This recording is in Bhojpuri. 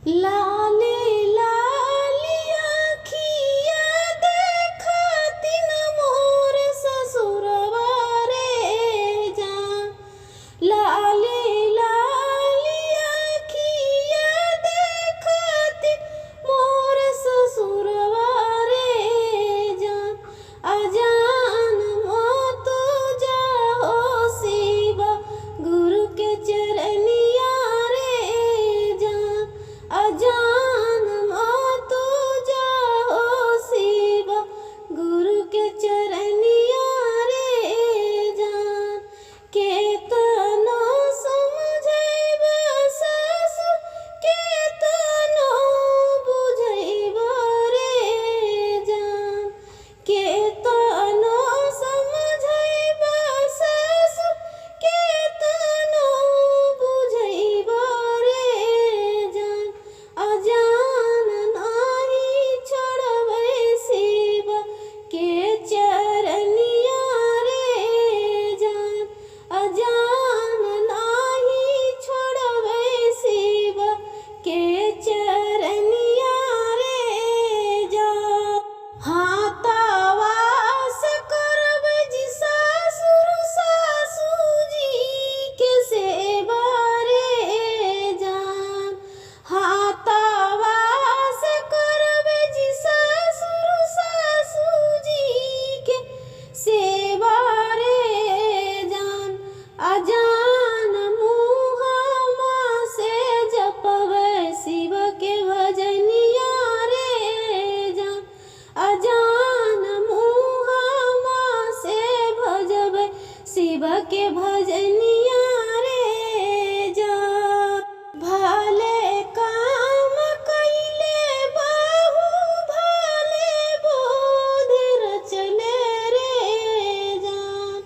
लाले लाली आँखिया देखतिन मोर ससुरवा रे जान। लाले लाली आँखिया देखतिन मोर ससुरवा रे जान। अजान मत जाओ शिवा गुरु के चरनिया रे जान। अजान मत जाओ शिवा गुरु के चरनिया रे जान। केतनो समझैब सासु केतनो बुझैब रे जान। केतनो समझैब सासु केतनो बुझैब रे जान। अजान नाही छोड़बै शिवा के चरनिया रे जान। अजान नाही छोड़बै शिवा के चरनिया रे जान। हाथवा से करबै जी सासुर सासुजी के सेवा रे जान। हाथवा से करबै जी सासुर सासुजी के सेवा रे जान। अजान मुहमा से जपबै शिव के भजनिया रे जान। अजान मुहमा से भजबै शिव के भजनिया रे जान। भले काम कइले बाहु भले बोध रचले रे जान।